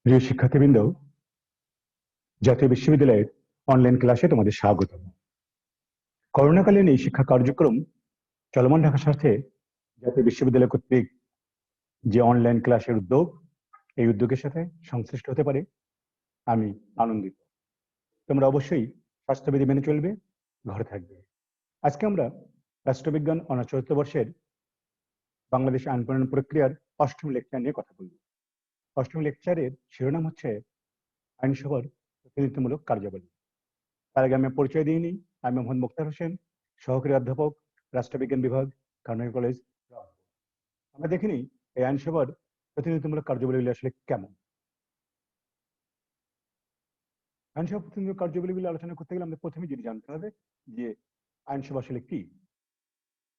প্রিয় শিক্ষার্থীবৃন্দ, জাতীয় বিশ্ববিদ্যালয়ের অনলাইন ক্লাসে তোমাদের স্বাগত। করোনাকালীন এই শিক্ষা কার্যক্রম চলমান রাখার স্বার্থে জাতীয় বিশ্ববিদ্যালয় কর্তৃক যে অনলাইন ক্লাসের উদ্যোগ, এই উদ্যোগের সাথে সংশ্লিষ্ট হতে পারে আমি আনন্দিত। তোমরা অবশ্যই স্বাস্থ্যবিধি মেনে চলবে, ঘরে থাকবে। আজকে আমরা রাষ্ট্রবিজ্ঞান অনার্স চতুর্থ বর্ষের বাংলাদেশ আইন প্রণয়ন প্রক্রিয়ার অষ্টম লেকচার নিয়ে কথা বলব। অষ্টম লেকচারের শিরোনাম হচ্ছে আইনসভার প্রতিনিধিত্বমূলক কার্যাবলী। তার আগে আমি পরিচয় দিইনি। আমি মোহাম্মদ মুক্তার হোসেন, সহকারী অধ্যাপক, রাষ্ট্রবিজ্ঞান বিভাগ, কারমাইকেল কলেজ। আমরা দেখিনি এই আইনসভার প্রতিনিধিত্বমূলক কার্যাবলীগুলি আসলে কেমন। আইনসভা প্রতিনিধিত্ব কার্যাবলীগুলি আলোচনা করতে গেলে আমাদের প্রথমে যেটি জানতে হবে যে আইনসভা আসলে কি।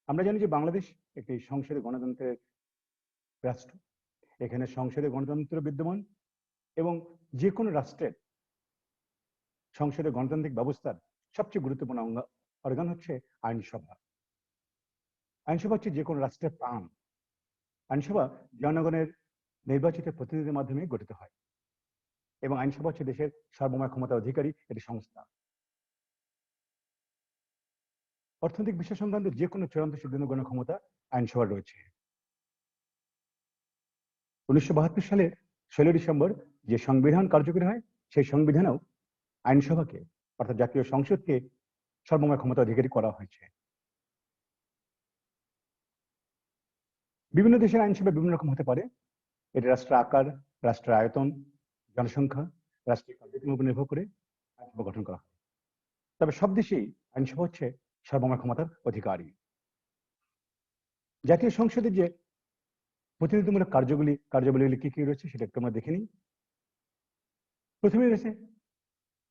আমরা জানি যে বাংলাদেশ একটি সংসদীয় গণতন্ত্রের রাষ্ট্র। এখানে সংসদীয় গণতন্ত্র বিদ্যমান এবং যে কোনো রাষ্ট্রের সংসদীয় গণতান্ত্রিক ব্যবস্থার সবচেয়ে গুরুত্বপূর্ণ অর্গান হচ্ছে আইনসভা। আইনসভা হচ্ছে যে কোনো রাষ্ট্রের প্রাণ। আইনসভা জনগণের নির্বাচিত প্রতিনিধির মাধ্যমে গঠিত হয় এবং আইনসভা হচ্ছে দেশের সর্বময় ক্ষমতা অধিকারী একটি সংস্থা। অর্থনৈতিক বিষয় সংক্রান্ত যে কোনো চূড়ান্ত সিদ্ধান্ত গ্রহণের ক্ষমতা আইনসভার রয়েছে। 1972 সালের 16 ডিসেম্বর যে সংবিধান কার্যকরী হয়, সেই সংবিধানেও আইনসভাকে অর্থাৎ জাতীয় সংসদকে সর্বময় ক্ষমতা অধিকারী করা হয়েছে। বিভিন্ন দেশের আইনসভা বিভিন্ন রকম হতে পারে। এটি রাষ্ট্রের আকার, রাষ্ট্রের আয়তন, জনসংখ্যা, রাষ্ট্রীয় কার্যক্রমের উপর নির্ভর করে আইনসভা গঠন করা হয়। তবে সব দেশেই আইনসভা হচ্ছে সর্বময় ক্ষমতার অধিকারী। জাতীয় সংসদের যে প্রতিনিধিত্বমূলক কার্যাবলীগুলি কি কি রয়েছে সেটা একটু আমরা দেখে নিই। প্রথমে রয়েছে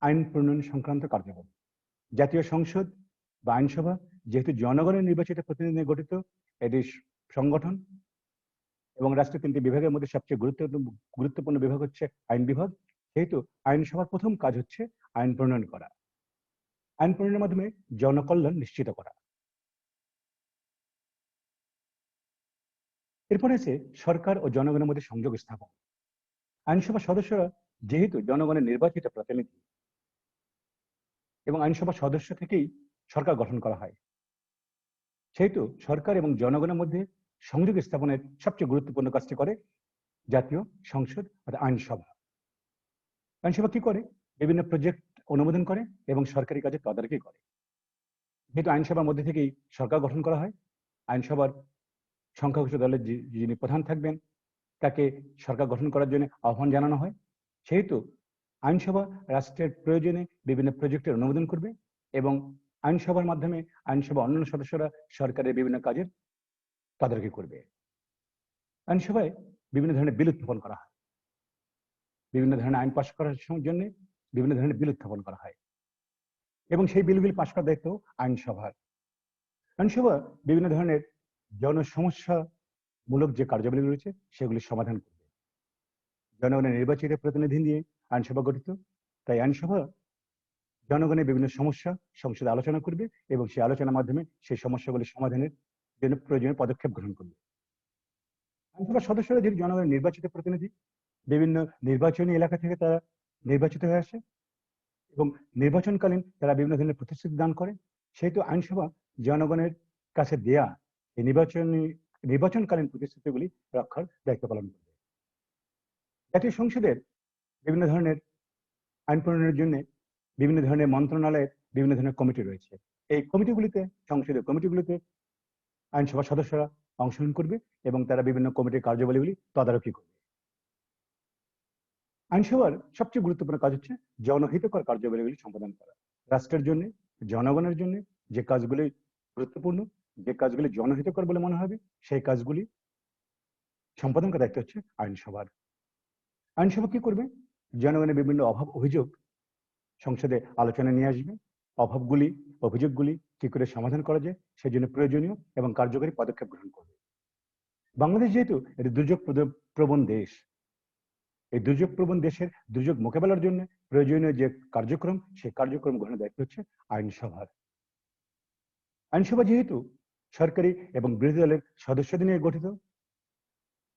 আইন প্রণয়ন সংক্রান্ত কার্যাবলী। জাতীয় সংসদ বা আইনসভা যেহেতু জনগণের নির্বাচিত প্রতিনিধি নিয়ে গঠিত, এটি সংগঠন এবং রাষ্ট্রের 3টি বিভাগের মধ্যে সবচেয়ে গুরুত্বপূর্ণ বিভাগ হচ্ছে আইন বিভাগ। সেহেতু আইনসভার প্রথম কাজ হচ্ছে আইন প্রণয়ন করা, আইন প্রণয়নের মাধ্যমে জনকল্যাণ নিশ্চিত করা। এরপরে আছে সরকার ও জনগণের মধ্যে সংযোগ স্থাপন। আইনসভার সদস্যরা যেহেতু জনগণের নির্বাচিত প্রতিনিধি এবং আইনসভার সদস্য থেকেই সরকার গঠন করা হয়, সেহেতু সরকার এবং জনগণের মধ্যে সংযোগ স্থাপনের সবচেয়ে গুরুত্বপূর্ণ কাজটি করে জাতীয় সংসদ অর্থাৎ আইনসভা। আইনসভা কি করে? বিভিন্ন প্রজেক্ট অনুমোদন করে এবং সরকারি কাজে তদারকি করে। যেহেতু আইনসভার মধ্যে থেকেই সরকার গঠন করা হয়, আইনসভার সংখ্যাগরিষ্ঠ দলের যিনি প্রধান থাকবেন তাকে সরকার গঠন করার জন্য আহ্বান জানানো হয়। সেহেতু আইনসভা রাষ্ট্রের প্রয়োজনে বিভিন্ন প্রজেক্টের অনুমোদন করবে এবং আইনসভার মাধ্যমে আইনসভা অন্যান্য সদস্যরা সরকারের বিভিন্ন কাজের তদারকি করবে। আইনসভায় বিভিন্ন ধরনের বিল উত্থাপন করা হয়, বিভিন্ন ধরনের আইন পাশ করার জন্য বিভিন্ন ধরনের বিল উত্থাপন করা হয় এবং সেই বিলগুলি পাশ করার দায়িত্ব আইনসভার। আইনসভা বিভিন্ন ধরনের জনসমস্যা মূলক যে কার্যাবলী রয়েছে সেগুলি সমাধান করবে। জনগণের নির্বাচিত প্রতিনিধি নিয়ে আইনসভা গঠিত, তাই আইনসভা জনগণের বিভিন্ন সমস্যা সংসদে আলোচনা করবে এবং সেই আলোচনার মাধ্যমে সেই সমস্যাগুলি সমাধানের জন্য প্রয়োজনীয় পদক্ষেপ গ্রহণ করবে। আইনসভার সদস্যরা যেহেতু জনগণের নির্বাচিত প্রতিনিধি, বিভিন্ন নির্বাচনী এলাকা থেকে তারা নির্বাচিত হয়ে আসে এবং নির্বাচনকালীন তারা বিভিন্ন ধরনের প্রতিশ্রুতি দান করে, সেহেতু আইনসভা জনগণের কাছে দেয়া এই নির্বাচনকালীন প্রতিশ্রুতিগুলি রক্ষার দায়িত্ব পালন করবে। জাতীয় সংসদের বিভিন্ন ধরনের আইন প্রণয়নের জন্য বিভিন্ন ধরনের মন্ত্রণালয়ের বিভিন্ন ধরনের কমিটি রয়েছে। এই কমিটিগুলিতে, সংসদীয় কমিটিগুলিতে আইনসভার সদস্যরা অংশগ্রহণ করবে এবং তারা বিভিন্ন কমিটির কার্যাবলীগুলি তদারকি করবে। আইনসভার সবচেয়ে গুরুত্বপূর্ণ কাজ হচ্ছে জনহিতকর কার্যাবলীগুলি সম্পাদন করা। রাষ্ট্রের জন্য, জনগণের জন্য যে কাজগুলি গুরুত্বপূর্ণ, যে কাজগুলি জনহিতকর বলে মনে হবে, সেই কাজগুলি সম্পাদন করার দায়িত্ব হচ্ছে আইনসভার। আইনসভা কি করবে? জনগণের বিভিন্ন অভাব অভিযোগ সংসদে আলোচনা নিয়ে আসবে। অভাবগুলি, অভিযোগগুলি কি করে সমাধান করা যায় সেজন্য প্রয়োজনীয় এবং কার্যকরী পদক্ষেপ গ্রহণ করবে। বাংলাদেশ যেহেতু একটি দুর্যোগ প্রবণ দেশ, এই দুর্যোগ প্রবণ দেশের দুর্যোগ মোকাবেলার জন্য প্রয়োজনীয় যে কার্যক্রম, সেই কার্যক্রম গ্রহণের দায়িত্ব হচ্ছে আইনসভার। আইনসভা যেহেতু সরকারি এবং বিরোধী দলের সদস্যদের নিয়ে গঠিত,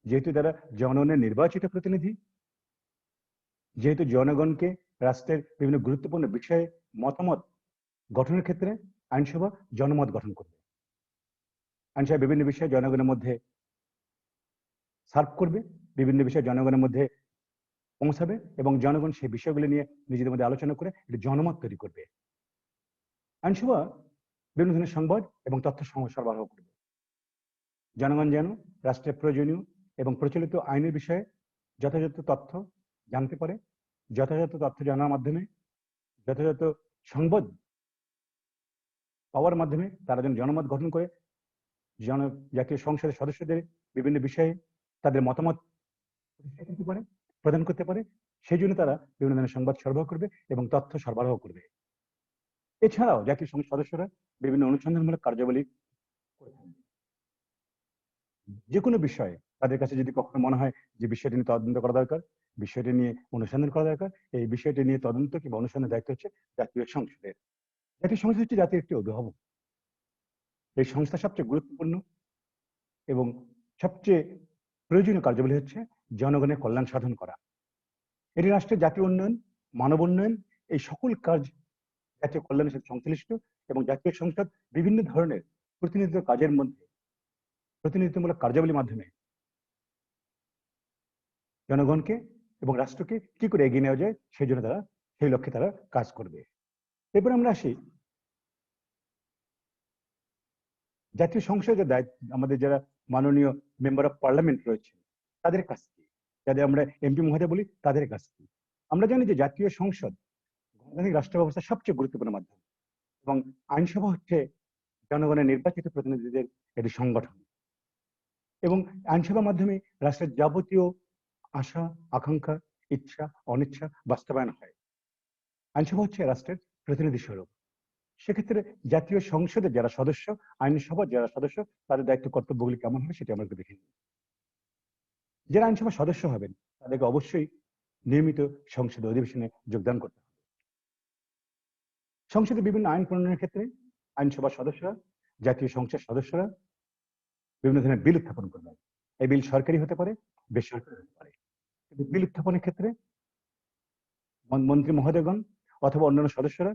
যেহেতু তারা জনগণের নির্বাচিত প্রতিনিধি, যেহেতু জনগণকে রাষ্ট্রের বিভিন্ন গুরুত্বপূর্ণ বিষয়ে মতামত গঠনের ক্ষেত্রে আইনসভা জনমত গঠন করবে। আইনসভা বিভিন্ন বিষয়ে জনগণের মধ্যে সার্ভ করবে, বিভিন্ন বিষয়ে জনগণের মধ্যে পৌঁছাবে এবং জনগণ সেই বিষয়গুলি নিয়ে নিজেদের মধ্যে আলোচনা করে একটি জনমত তৈরি করবে। আইনসভা বিভিন্ন ধরনের সংবাদ এবং তথ্য সরবরাহ করবে। জনগণ যেন রাষ্ট্রের প্রয়োজনীয় এবং প্রচলিত আইনের বিষয়ে যথাযথ তথ্য জানতে পারে, যথাযথ তথ্য জানার মাধ্যমে যথাযথ সংবাদ পাওয়ার মাধ্যমে তারা যেন জনমত গঠন করে জাতীয় সংসদের সদস্যদের বিভিন্ন বিষয়ে তাদের মতামত প্রদান করতে পারে। সেই জন্য তারা বিভিন্ন ধরনের সংবাদ সরবরাহ করবে এবং তথ্য সরবরাহ করবে। এছাড়াও জাতীয় সংসদ সদস্যরা বিভিন্ন অনুসন্ধানমূলক কার্যাবলী করে থাকবে। যে কোনো বিষয়ে তাদের কাছে যদি কখনো মনে হয় যে বিষয়টি নিয়ে তদন্ত করা দরকার, বিষয়টি নিয়ে অনুসন্ধান করা দরকার, এই বিষয়টি নিয়ে তদন্ত কিংবা অনুসন্ধানের দায়িত্ব হচ্ছে জাতীয় সংসদের। জাতীয় সংসদ হচ্ছে জাতীয় একটি অভিভাবক। এই সংস্থা সবচেয়ে গুরুত্বপূর্ণ এবং সবচেয়ে প্রয়োজনীয় কার্যাবলী হচ্ছে জনগণের কল্যাণ সাধন করা। এটি রাষ্ট্রের জাতীয় উন্নয়ন, মানব উন্নয়ন, এই সকল কাজ জাতীয় কল্যাণের সাথে সংশ্লিষ্ট এবং জাতীয় সংসদ বিভিন্ন ধরনের প্রতিনিধিত্ব কাজের মধ্যে প্রতিনিধিত্বমূলক কার্যাবলীর মাধ্যমে জনগণকে এবং রাষ্ট্রকে কি করে এগিয়ে নেওয়া যায় সেই জন্য তারা সেই লক্ষ্যে তারা কাজ করবে। এরপর আমরা আসি জাতীয় সংসদের দায়িত্ব, আমাদের যারা মাননীয় মেম্বার অফ পার্লামেন্ট রয়েছে তাদের কাছ কি, যাদের আমরা এমপি মহোদয় বলি তাদের কাছ কি। আমরা জানি যে জাতীয় সংসদ গণতান্ত্রিক রাষ্ট্র ব্যবস্থার সবচেয়ে গুরুত্বপূর্ণ মাধ্যম এবং আইনসভা হচ্ছে জনগণের নির্বাচিত প্রতিনিধিদের একটি সংগঠন এবং আইনসভার মাধ্যমে রাষ্ট্রের যাবতীয় আশা আকাঙ্ক্ষা ইচ্ছা অনিচ্ছা বাস্তবায়ন হয়। আইনসভা হচ্ছে রাষ্ট্রের প্রতিনিধি স্বরূপ। সেক্ষেত্রে জাতীয় সংসদের যারা সদস্য, আইনসভার যারা সদস্য, তাদের দায়িত্ব কর্তব্যগুলি কেমন হবে সেটা আমরা একটু দেখে নিই। যারা আইনসভার সদস্য হবেন তাদেরকে অবশ্যই নিয়মিত সংসদ অধিবেশনে যোগদান করতে হবে। সংসদে বিভিন্ন আইন প্রণয়নের ক্ষেত্রে আইনসভার সদস্যরা, জাতীয় সংসদ সদস্যরা বিভিন্ন ধরনের বিল উত্থাপন করবেন। এই বিল সরকারি হতে পারে, বেসরকারি হতে পারে। কিন্তু বিল উত্থাপনের ক্ষেত্রে মন্ত্রী মহোদয়গণ অথবা অন্যান্য সদস্যরা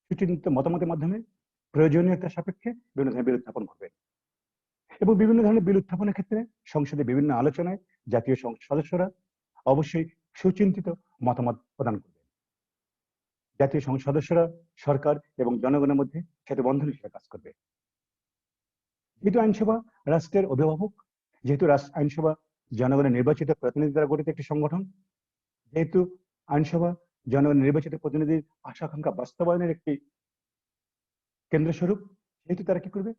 সুচিন্তিত মতামতের মাধ্যমে প্রয়োজনীয়তা সাপেক্ষে বিভিন্ন ধরনের বিল উত্থাপন করবে এবং বিভিন্ন ধরনের বিল উত্থাপনের ক্ষেত্রে সংসদে বিভিন্ন আলোচনায় জাতীয় সংসদ সদস্যরা অবশ্যই সুচিন্তিত মতামত প্রদান করবে। জাতীয় সংসদ সদস্যরা সরকার এবং জনগণের মধ্যে সেতু বন্ধন হিসেবে কাজ করবে। যেহেতু আইনসভা রাষ্ট্রের অভিভাবক, যেহেতু আইনসভা জনগণের নির্বাচিত প্রতিনিধি দ্বারা গঠিত একটি সংগঠন, যেহেতু আইনসভা জনগণের নির্বাচিত প্রতিনিধির আশা আকাঙ্ক্ষা বাস্তবায়নের একটি কেন্দ্রস্বরূপ, যেহেতু তারা কি করবে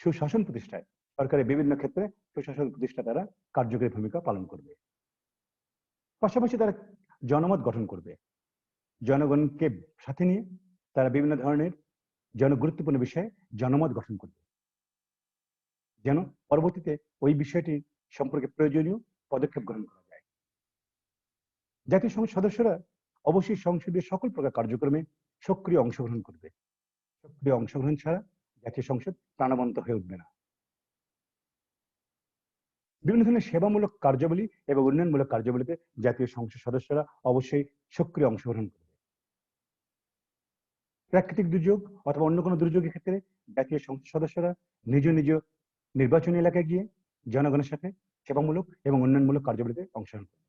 সুশাসন প্রতিষ্ঠায়, সরকারের বিভিন্ন ক্ষেত্রে সুশাসন প্রতিষ্ঠা তারা কার্যকরী ভূমিকা পালন করবে। পাশাপাশি তারা জনমত গঠন করবে। জনগণকে সাথে নিয়ে তারা বিভিন্ন ধরনের জনগুরুত্বপূর্ণ বিষয়ে জনমত গঠন করবে, যেন পরবর্তীতে ওই বিষয়টি সম্পর্কে প্রয়োজনীয় পদক্ষেপ গ্রহণ করা যায়। জাতীয় সংসদ সদস্যরা অবশ্যই সংসদীয় সকল প্রকার কার্যক্রমে সক্রিয় অংশগ্রহণ করবে। সক্রিয় অংশগ্রহণ ছাড়া জাতীয় সংসদ প্রাণবন্ত হয়ে উঠবে না। বিভিন্ন ধরনের সেবামূলক কার্যাবলী এবং উন্নয়নমূলক কার্যাবলীতে জাতীয় সংসদ সদস্যরা অবশ্যই সক্রিয় অংশগ্রহণ করবে। প্রাকৃতিক দুর্যোগ অথবা অন্য কোনো দুর্যোগের ক্ষেত্রে জাতীয় সংসদ সদস্যরা নিজ নিজ নির্বাচনী এলাকায় গিয়ে জনগণের সাথে সেবামূলক এবং উন্নয়নমূলক কার্যাবলীতে অংশগ্রহণ করবে।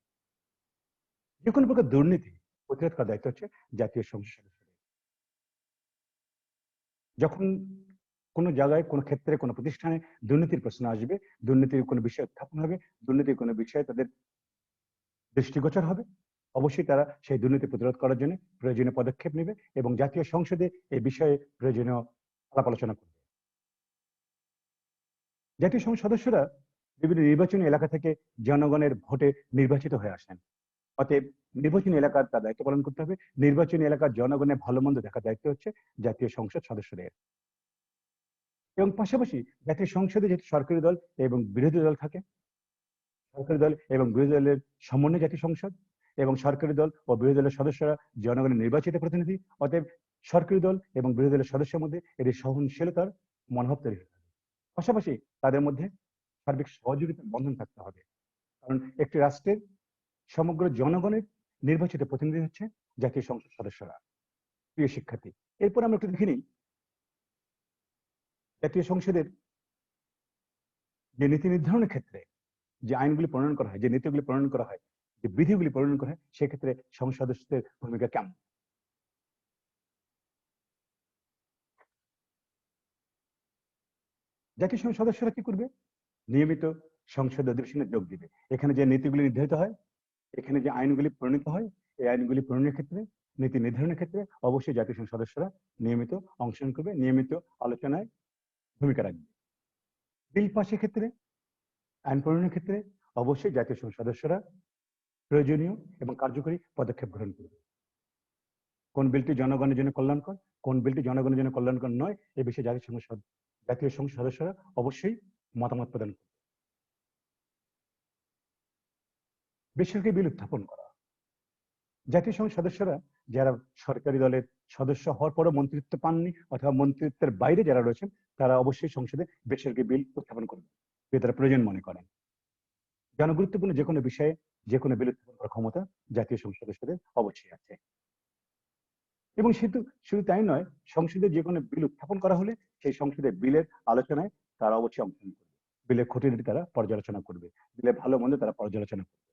যে কোনো প্রকার দুর্নীতি প্রতিরোধ করার দায়িত্ব হচ্ছে জাতীয় সংসদ সদস্যদের। যখন কোনো জায়গায় কোনো ক্ষেত্রে কোনো প্রতিষ্ঠানে দুর্নীতির প্রশ্ন আসবে, দুর্নীতির কোনো বিষয় উত্থাপন হবে, দুর্নীতির কোনো বিষয়ে তাদের দৃষ্টিগোচর হবে, অবশ্যই তারা সেই দুর্নীতি প্রতিরোধ করার জন্য প্রয়োজনীয় পদক্ষেপ নেবে এবং জাতীয় সংসদে এই বিষয়ে প্রয়োজনীয় আলাপ আলোচনা করবে। জাতীয় সংসদ সদস্যরা বিভিন্ন নির্বাচনী এলাকা থেকে জনগণের ভোটে নির্বাচিত হয়ে আসেন। অতএব নির্বাচনী এলাকার তার দায়িত্ব পালন করতে হবে। নির্বাচনী এলাকার জনগণের ভালো মন্দ দেখার দায়িত্ব হচ্ছে জাতীয় সংসদ সদস্যদের। এবং পাশাপাশি জাতীয় সংসদে যেহেতু সরকারি দল এবং বিরোধী দল থাকে, সরকারি দল এবং বিরোধী দলের সমন্বয়ে জাতীয় সংসদ এবং সরকারি দল ও বিরোধী দলের সদস্যরা জনগণের নির্বাচিত প্রতিনিধি। অতএব সরকারি দল এবং বিরোধী দলের সদস্যের মধ্যে এটি সহনশীলতার মনোভাব তৈরি হবে। পাশাপাশি তাদের মধ্যে সার্বিক সহযোগিতার বন্ধন থাকতে হবে, কারণ একটি রাষ্ট্রের সমগ্র জনগণের নির্বাচিত প্রতিনিধি হচ্ছে জাতীয় সংসদ সদস্যরা। প্রিয় শিক্ষার্থী, এরপর আমরা একটু দেখে নিই জাতীয় সংসদের যে নীতি নির্ধারণের ক্ষেত্রে যে আইনগুলি প্রণয়ন করা হয়, যে নীতিগুলি প্রণয়ন করা হয়, যে বিধিগুলি প্রণয়ন করা হয়, সেক্ষেত্রে সংসদ সদস্যদের ভূমিকা কেমন। জাতীয় সংসদ সদস্যরা কি করবে? নিয়মিত সংসদ অধিবেশনে যোগ দিবে। এখানে যে নীতিগুলি নির্ধারিত হয়, এখানে যে আইনগুলি প্রণীত হয়, এই আইনগুলি প্রণয়নের ক্ষেত্রে, নীতি নির্ধারণের ক্ষেত্রে অবশ্যই জাতীয় সংসদ সদস্যরা নিয়মিত অংশগ্রহণ করবে, নিয়মিত আলোচনায় ভূমিকা রাখবে। বিল পাশের ক্ষেত্রে, আইন প্রণয়নের ক্ষেত্রে অবশ্যই জাতীয় সংসদ সদস্যরা প্রয়োজনীয় এবং কার্যকরী পদক্ষেপ গ্রহণ করবে। কোন বিলটি জনগণের জন্য কল্যাণকর, কোন বিলটি জনগণের জন্য কল্যাণকর নয়, এ বিষয়ে জাতীয় সংসদ সদস্যরা অবশ্যই মতামত প্রদান করবে। বেসরকারি বিল উত্থাপন করা। জাতীয় সংসদ সদস্যরা যারা সরকারি দলের সদস্য হওয়ার পরও মন্ত্রিত্ব পাননি অথবা মন্ত্রিত্বের বাইরে যারা রয়েছেন, তারা অবশ্যই সংসদে বেসরকারি বিল উত্থাপন করবে যদি তারা প্রয়োজন মনে করেন। জনগুরুত্বপূর্ণ যে কোনো বিষয়ে যে কোনো বিল উত্থাপন করার ক্ষমতা জাতীয় সংসদ সদস্যদের অবশ্যই আছে। এবং শুধু তাই নয়, সংসদে যে কোনো বিল উত্থাপন করা হলে সেই সংসদে বিলের আলোচনায় তারা অবশ্যই অংশগ্রহণ করবে। বিলের খুঁটিনাটি তারা পর্যালোচনা করবে, বিলের ভালো মন্দ তারা পর্যালোচনা করবে।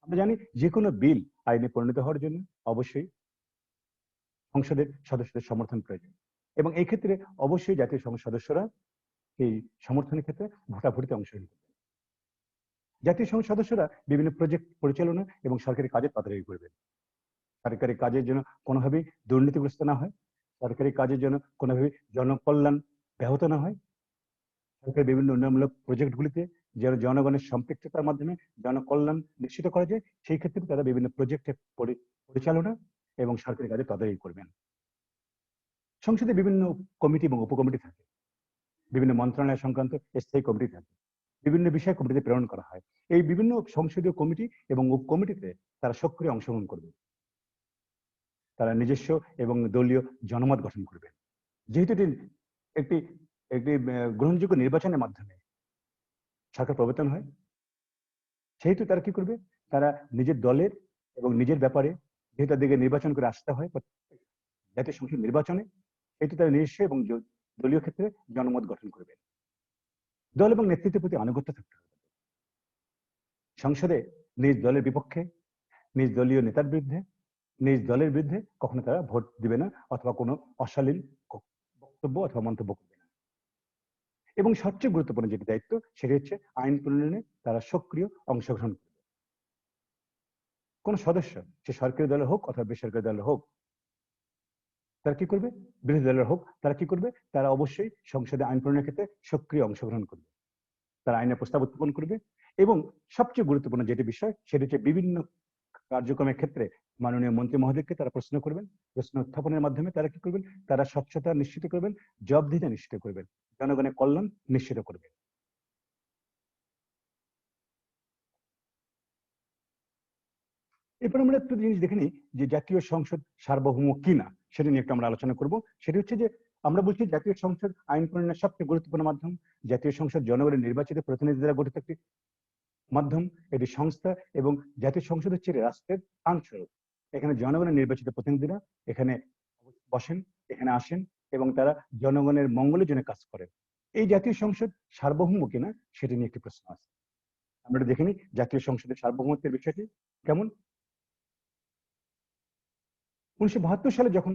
আমরা জানি যে কোনো বিল আইনে পরিণত হওয়ার জন্য অবশ্যই সংসদের সদস্যদের সমর্থন প্রয়োজন, এবং এই ক্ষেত্রে অবশ্যই জাতীয় সংসদ সদস্যরা এই সমর্থনের ক্ষেত্রে ভোটাভুটিতে অংশগ্রহণ করবে। জাতীয় সংসদ সদস্যরা বিভিন্ন প্রজেক্ট পরিচালনা এবং সরকারি কাজের তদারকি করবে। সরকারি কাজের জন্য কোনোভাবেই দুর্নীতিগ্রস্ত না হয়, সরকারি কাজের জন্য কোনোভাবেই জনকল্যাণ ব্যাহত না হয়, সরকারের বিভিন্ন উন্নয়নমূলক প্রজেক্টগুলিতে যেন জনগণের সম্পৃক্ততার মাধ্যমে জনকল্যাণ নিশ্চিত করা যায়, সেই ক্ষেত্রে তারা বিভিন্ন প্রজেক্টের পরিচালনা এবং সরকারি কাজে তদারকি করবেন। সংসদে বিভিন্ন কমিটি এবং উপকমিটি থাকে, বিভিন্ন মন্ত্রণালয় সংক্রান্ত স্থায়ী কমিটি থাকে, বিভিন্ন বিষয় কমিটিতে প্রেরণ করা হয়। এই বিভিন্ন সংসদীয় কমিটি এবং উপকমিটিতে তারা সক্রিয় অংশগ্রহণ করবে, তারা নিজস্ব এবং দলীয় জনমত গঠন করবে। যেহেতু একটি একটি গ্রহণযোগ্য নির্বাচনের মাধ্যমে সরকার প্রবর্তন হয়, সেহেতু তারা কি করবে, তারা নিজের দলের এবং নিজের ব্যাপারে যেহেতু তাদেরকে নির্বাচন করে আসতে হয় জাতীয় সংসদ নির্বাচনে, সেহেতু তারা নিজস্ব এবং দলীয় ক্ষেত্রে জনমত গঠন করবে। দল এবং নেতৃত্বের প্রতি আনুগত্য থাকতে হবে। সংসদে নিজ দলের বিপক্ষে, নিজ দলীয় নেতার বিরুদ্ধে, নিজ দলের বিরুদ্ধে কখনো তারা ভোট দিবে না অথবা কোনো অশালীন বক্তব্য অথবা মন্তব্য করবে না। এবং সবচেয়ে গুরুত্বপূর্ণ যেটি দায়িত্ব, সেটি হচ্ছে আইন প্রণয়নে তারা সক্রিয় অংশগ্রহণ করবে। কোন সদস্য, সে সরকারি দলের হোক অথবা বেসরকারি দলের হোক, তারা কি করবে, বিরোধী দলের হোক, তারা কি করবে, তারা অবশ্যই সংসদে আইন প্রণয়নের ক্ষেত্রে সক্রিয় অংশগ্রহণ করবে, তারা আইনের প্রস্তাব উত্থাপন করবে। এবং সবচেয়ে গুরুত্বপূর্ণ যেটি বিষয়, সেটি হচ্ছে বিভিন্ন কার্যক্রমের ক্ষেত্রে মাননীয় মন্ত্রী মহোদয়কে তারা প্রশ্ন করবেন, প্রশ্ন উত্থাপনের মাধ্যমে তারা কি করবেন, তারা স্বচ্ছতা নিশ্চিত করবেন, জবাবদিহিতা নিশ্চিত করবেন, জনগণের কল্যাণ নিশ্চিত করবেন। এরপর আমরা একটু জিনিস দেখে নিই যে জাতীয় সংসদ সার্বভৌম কিনা, সেটা নিয়ে একটু আমরা আলোচনা করব। সেটি হচ্ছে যে আমরা বলছি জাতীয় সংসদ আইন প্রণয়নের সবচেয়ে গুরুত্বপূর্ণ মাধ্যম। জাতীয় সংসদ জনগণের নির্বাচিত প্রতিনিধি দ্বারা গঠিত একটি মাধ্যম, এটি সংস্থা, এবং জাতীয় সংসদ হচ্ছে রাষ্ট্রের প্রাণস্বরূপ। এখানে জনগণের নির্বাচিত প্রতিনিধিরা এখানে বসেন, এখানে আসেন, এবং তারা জনগণের মঙ্গলের জন্য কাজ করেন। এই জাতীয় সংসদ সার্বভৌম কিনা সেটি নিয়ে একটি প্রশ্ন আছে। আমরা দেখে নিই জাতীয় সংসদের সার্বভৌমত্বের বিষয়টি কেমন। 1972 সালে যখন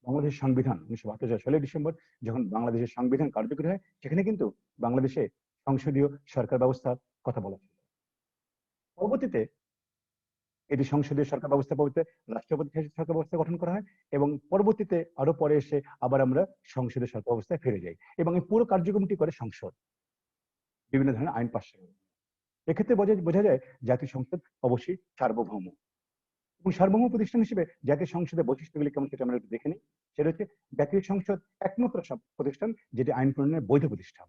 বাংলাদেশের সংবিধান, 1972 সালে 16 ডিসেম্বর যখন বাংলাদেশের সংবিধান কার্যকরী হয়, সেখানে কিন্তু বাংলাদেশে সংসদীয় সরকার ব্যবস্থার কথা বলা ছিল। পরবর্তীতে এটি সংসদীয় সরকার ব্যবস্থা বলতে রাষ্ট্রপতি সরকার ব্যবস্থা গঠন করা হয়, এবং পরবর্তীতে আরো পরে এসে আবার আমরা সংসদীয় সরকার ব্যবস্থায় ফিরে যাই, এবং এই পুরো কার্যক্রমটি করে সংসদ বিভিন্ন ধরনের আইন পাশ করে। এক্ষেত্রে বোঝা যায় জাতীয় সংসদ অবশ্যই সার্বভৌম। এবং সার্বভৌম প্রতিষ্ঠান হিসেবে জাতীয় সংসদের বৈশিষ্ট্যগুলি কেমন সেটা আমরা একটু দেখে নিই। সেটা হচ্ছে জাতীয় সংসদ একমাত্র প্রতিষ্ঠান যেটি আইন প্রণয়নের বৈধ প্রতিষ্ঠান।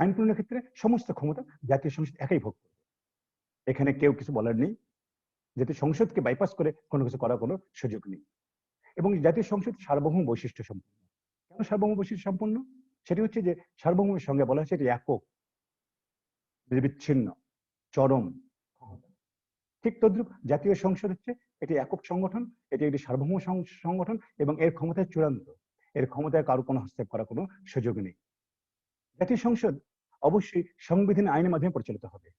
আইন প্রণয়নের ক্ষেত্রে সমস্ত ক্ষমতা জাতীয় সংসদ একাই ভোগ করবে, এখানে কেউ কিছু বলার নেই। জাতীয় সংসদকে বাইপাস করে কোনো কিছু করার কোনো সুযোগ নেই। এবং জাতীয় সংসদ সার্বভৌম বৈশিষ্ট্য সম্পন্ন। কেন সার্বভৌম বৈশিষ্ট্য সম্পন্ন? সেটি হচ্ছে যে সার্বভৌমের সঙ্গে বলা হচ্ছে এটি একক, নিরবিচ্ছিন্ন, চরম ক্ষমতা। ঠিক তদ্রুপ জাতীয় সংসদ হচ্ছে এটি একক সংগঠন, এটি একটি সার্বভৌম সংগঠন এবং এর ক্ষমতায় চূড়ান্ত। এর ক্ষমতায় কারো কোনো হস্তক্ষেপ করার কোনো সুযোগ নেই। জাতীয় সংসদ অবশ্যই সংবিধান আইনের মাধ্যমে পরিচালিত হবে।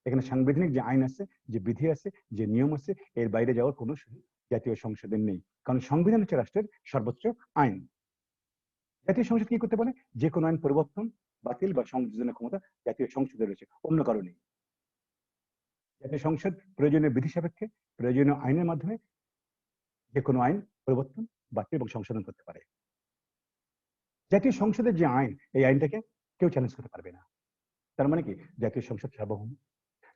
এখানে সাংবিধানিক যে আইন আছে, যে বিধি আছে, যে নিয়ম আছে, এর বাইরে যাওয়ার কোনো সুযোগ জাতীয় সংসদের নেই। কারণ সংবিধান হচ্ছে রাষ্ট্রের সর্বোচ্চ আইন। জাতীয় সংসদ কি করতে পারে? যে কোনো আইন পরিবর্তন, বাতিল বা সংযোজনের ক্ষমতা জাতীয় সংসদের রয়েছে, অন্য কারো নেই। জাতীয় সংসদ প্রয়োজনীয় বিধি সাপেক্ষে প্রয়োজনীয় আইনের মাধ্যমে যে কোনো আইন পরিবর্তন, বাতিল এবং সংশোধন করতে পারে। জাতীয় সংসদের যে আইন, এই আইনটাকে কেউ চ্যালেঞ্জ করতে পারবে না। তার মানে কি? জাতীয় সংসদ সার্বভৌম।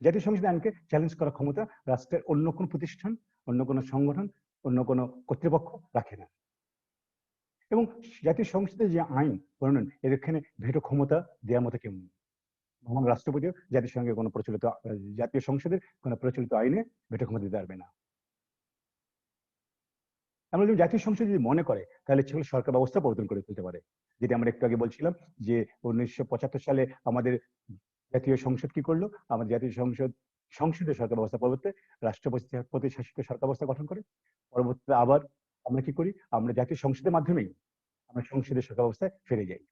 জাতীয় সংসদের আইনকে চ্যালেঞ্জ করার ক্ষমতা রাষ্ট্রের অন্য কোনো প্রতিষ্ঠান, অন্য কোনো সংগঠন, অন্য কোনো কর্তৃপক্ষ রাখে না। এবং জাতীয় সংসদের যে আইন প্রণয়ন, এর এখানে ভেটো ক্ষমতা দেওয়ার মতো কেউ নেই। মহামান্য রাষ্ট্রপতিও জাতিসংঘের কোনো প্রচলিত জাতীয় সংসদের কোনো প্রচলিত আইনে ভেটো ক্ষমতা দিতে পারবে না। আমরা যদি জাতীয় সংসদ যদি মনে করে, তাহলে সেগুলো সরকার ব্যবস্থা প্রবর্তন করে ফেলতে পারে। যেটা আমরা একটু আগে বলছিলাম যে 1975 সালে আমাদের জাতীয় সংসদ কি করলো? আমাদের জাতীয় সংসদ সংসদীয় সরকার ব্যবস্থা পরবর্তীতে রাষ্ট্রপতি শাসিত সরকার ব্যবস্থা গঠন করে। পরবর্তীতে আবার আমরা কি করি? আমরা জাতীয় সংসদের মাধ্যমেই আমরা সংসদীয় সরকার ব্যবস্থায় ফিরে যাই।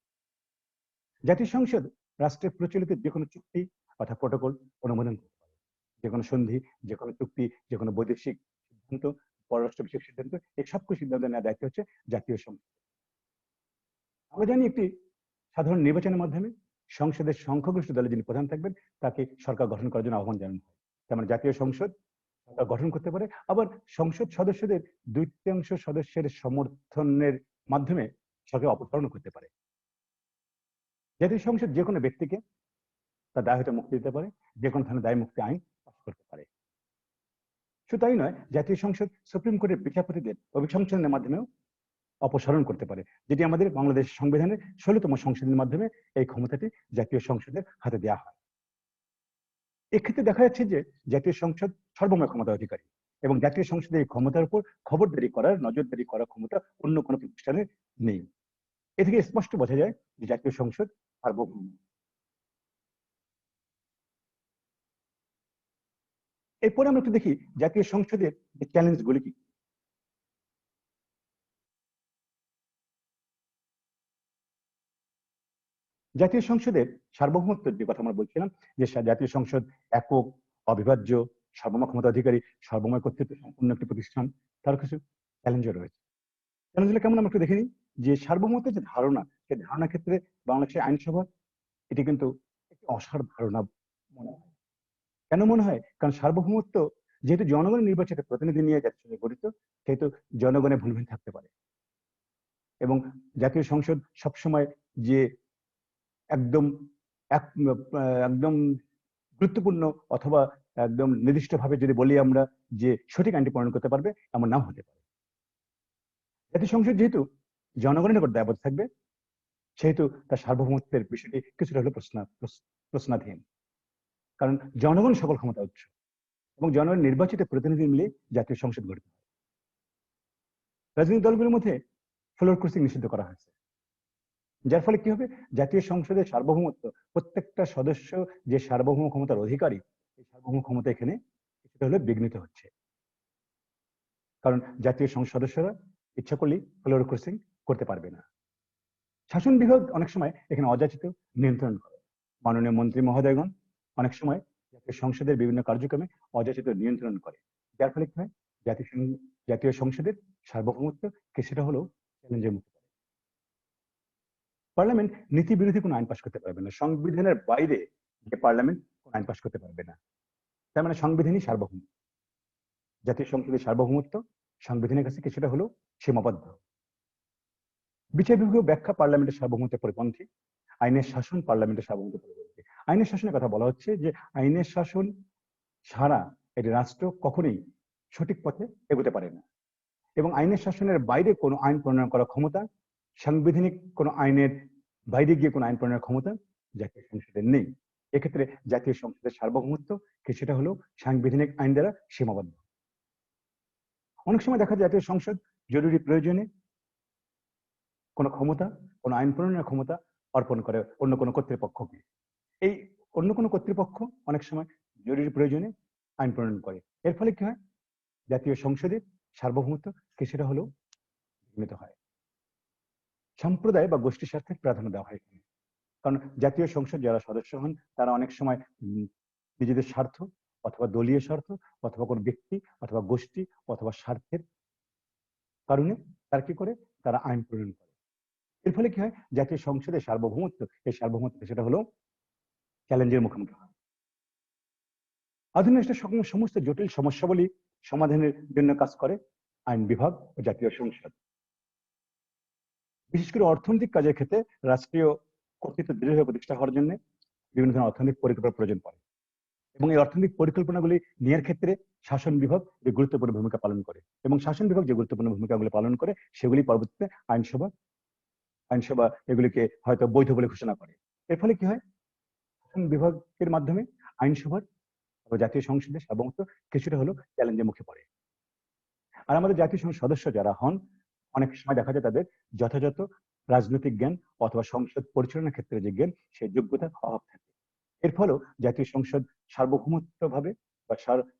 জাতীয় সংসদ রাষ্ট্রের প্রচলিত যে কোনো চুক্তি অর্থাৎ প্রোটোকল অনুমোদন করতে পারে। যে কোনো সন্ধি, যে কোনো চুক্তি, যে কোনো বৈদেশিক সিদ্ধান্ত, পররাষ্ট্র বিষয়ক সিদ্ধান্ত, এই সবকিছু সিদ্ধান্ত নেওয়ার দায়িত্ব হচ্ছে জাতীয় সংসদ। আমরা জানি একটি সাধারণ নির্বাচনের মাধ্যমে সংসদের সংখ্যাগরিষ্ঠ দলে যিনি প্রধান থাকবেন তাকে সরকার গঠন করার জন্য আহ্বান জানানো হয়। তার মানে জাতীয় সংসদ সরকার গঠন করতে পারে। আবার সংসদ সদস্যদের 2/3 সদস্যের সমর্থনের মাধ্যমে সরকার অপসারণ করতে পারে। জাতীয় সংসদ যে কোনো ব্যক্তিকে তার দায় হতে মুক্তি দিতে পারে, যে কোনো ধরনের দায় মুক্তি আইন পাস করতে পারে। শুধু তাই নয়, জাতীয় সংসদ সুপ্রিম কোর্টের বিচারপতিদের অভিশংসনের মাধ্যমেও অপসারণ করতে পারে, যেটি আমাদের বাংলাদেশ সংবিধানের 16তম সংশোধনের মাধ্যমে এই ক্ষমতাটি জাতীয় সংসদের হাতে দেওয়া হয়। এক্ষেত্রে দেখা যাচ্ছে যে জাতীয় সংসদ সর্বময় ক্ষমতা অধিকারী এবং জাতীয় সংসদের এই ক্ষমতার উপর খবরদারি করার, নজরদারি করার ক্ষমতা অন্য কোনো প্রতিষ্ঠানের নেই। এ থেকে স্পষ্ট বোঝা যায় যে জাতীয় সংসদ সার্বভৌম। এরপরে আমরা একটু দেখি জাতীয় সংসদের যে চ্যালেঞ্জগুলি কি। জাতীয় সংসদের সার্বভৌমত্বের যে কথা আমরা বলছিলাম, যে জাতীয় সংসদ একক, অবিভাজ্য, সর্বময় ক্ষমতা অধিকারী, সর্বময় কর্তৃত্ব সম্পূর্ণ একটি প্রতিষ্ঠান, তার কিছু চ্যালেঞ্জও রয়েছে। চ্যালেঞ্জগুলো কেমন আমরা একটু দেখে নিই। যে সার্বভৌমত্বের যে ধারণা, সেই ধারণার ক্ষেত্রে বাংলাদেশের আইনসভা এটি কিন্তু একটি অসার ধারণা মনে হয়। কেন মনে হয়? কারণ সার্বভৌমত্ব যেহেতু জনগণের নির্বাচিত প্রতিনিধি নিয়ে জাতিসংঘ গঠিত, সেহেতু জনগণের ভুলভ্রান্তি থাকতে পারে। এবং জাতীয় সংসদ সবসময় যে একদম একদম গুরুত্বপূর্ণ অথবা একদম নির্দিষ্টভাবে যদি বলি আমরা যে সঠিক আইনটি প্রণয়ন করতে পারবে, এমন নাও হতে পারে। জাতীয় সংসদ যেহেতু জনগণের নিকট দায়বদ্ধ থাকবে, সেহেতু তার সার্বভৌমত্বের বিষয়টি কিছুটা হলে প্রশ্নাধীন। কারণ জনগণ সকল ক্ষমতা উৎস এবং জনগণ নির্বাচিত প্রতিনিধি মিলে জাতীয় সংসদ গঠিত হয়। রাজনৈতিক দলগুলোর মধ্যে ফ্লোর ক্রসিং নিষিদ্ধ করা হয়েছে, যার ফলে কি হবে? জাতীয় সংসদের সার্বভৌমত্ব, প্রত্যেকটা সদস্য যে সার্বভৌম ক্ষমতার অধিকারী, এই সার্বভৌম ক্ষমতা এখানে কিছুটা হলে বিঘ্নিত হচ্ছে। কারণ জাতীয় সংসদ সদস্যরা ইচ্ছা করলেই ফ্লোর ক্রসিং করতে পারবে না। শাসন বিভাগ অনেক সময় এখানে অযাচিত নিয়ন্ত্রণ করে। মাননীয় মন্ত্রী মহোদয়গণ অনেক সময় জাতীয় সংসদের বিভিন্ন কার্যক্রমে অযাচিত নিয়ন্ত্রণ করে, যার ফলে কি হয়? জাতীয় সংসদের সার্বভৌমত্ব কিছুটা হলেও চ্যালেঞ্জের মুখে পড়ে। পার্লামেন্ট নীতি বিরোধী কোনো আইন পাশ করতে পারবে না। সংবিধানের বাইরে যে পার্লামেন্ট কোনো আইন পাশ করতে পারবে না। তার মানে সংবিধানই সার্বভৌম। জাতীয় সংসদের সার্বভৌমত্ব সংবিধানের কাছে কিছুটা হলেও সীমাবদ্ধ। বিচার বিভাগীয় ব্যাখ্যা পার্লামেন্টের সার্বভৌমত্বের পরিপন্থী। আইনের শাসন পার্লামেন্টের সার্বভৌমত্বের পরিপন্থী। আইনের শাসনের কথা বলা হচ্ছে যে আইনের শাসন ছাড়া একটি রাষ্ট্র কখনোই সঠিক পথে এগোতে পারে না এবং আইনের শাসনের বাইরে কোনো আইন প্রণয়ন করার ক্ষমতা, সাংবিধানিক কোনো আইনের বাইরে গিয়ে কোনো আইন প্রণয়নের ক্ষমতা জাতীয় সংসদের নেই। এক্ষেত্রে জাতীয় সংসদের সার্বভৌমত্ব কিছুটা হলেও সাংবিধানিক আইন দ্বারা সীমাবদ্ধ। অনেক সময় দেখা যায় জাতীয় সংসদ জরুরি প্রয়োজনে কোনো ক্ষমতা, কোনো আইন প্রণয়নের ক্ষমতা অর্পণ করে অন্য কোনো কর্তৃপক্ষকে। এই অন্য কোনো কর্তৃপক্ষ অনেক সময় জরুরি প্রয়োজনে আইন প্রণয়ন করে। এর ফলে কি হয়, জাতীয় সংসদের সার্বভৌমত্ব কিছুটা হলেও বিঘ্নিত হয়। সম্প্রদায় বা গোষ্ঠী স্বার্থের প্রাধান্য দেওয়া হয় এখানে। কারণ জাতীয় সংসদ যারা সদস্য হন তারা অনেক সময় নিজেদের স্বার্থ অথবা দলীয় স্বার্থ অথবা কোনো ব্যক্তি অথবা গোষ্ঠী অথবা স্বার্থের কারণে তারা কি করে, তারা আইন প্রণয়ন করে। এর ফলে কি হয়, জাতীয় সংসদের সার্বভৌমত্ব, এই সার্বভৌমত্ব সেটা হলো চ্যালেঞ্জের মুখোমুখি হয়। আধুনিক রাষ্ট্রের সমস্ত জটিল সমস্যাবলী সমাধানের জন্য কাজ করে আইন বিভাগ ও জাতীয় সংসদ। বিশেষ করে অর্থনৈতিক কাজের ক্ষেত্রে রাষ্ট্রীয় কর্তৃত্ব দৃঢ়ভাবে প্রতিষ্ঠা হওয়ার জন্য বিভিন্ন ধরনের অর্থনৈতিক পরিকল্পনার প্রয়োজন পড়ে এবং এই অর্থনৈতিক পরিকল্পনাগুলি নেওয়ার ক্ষেত্রে শাসন বিভাগ যে গুরুত্বপূর্ণ ভূমিকা পালন করে এবং শাসন বিভাগ যে গুরুত্বপূর্ণ ভূমিকাগুলি পালন করে সেগুলি পরবর্তীতে আইনসভা এগুলিকে হয়তো বৈধ বলে ঘোষণা করে। এর ফলে কি হয়, শাসন বিভাগের মাধ্যমে আইনসভার ও জাতীয় সংসদের সার্বভৌমত্ব কিছুটা হলো চ্যালেঞ্জের মুখে পড়ে। আর আমাদের জাতীয় সংসদ সদস্য যারা হন অনেক সময় দেখা যায় তাদের যথাযথ রাজনৈতিক জ্ঞান অথবা সংসদ পরিচালনার ক্ষেত্রে যে জ্ঞান সেই যোগ্যতার অভাব থাকে। এর ফলেও জাতীয় সংসদ সার্বভৌমত্ব ভাবে বা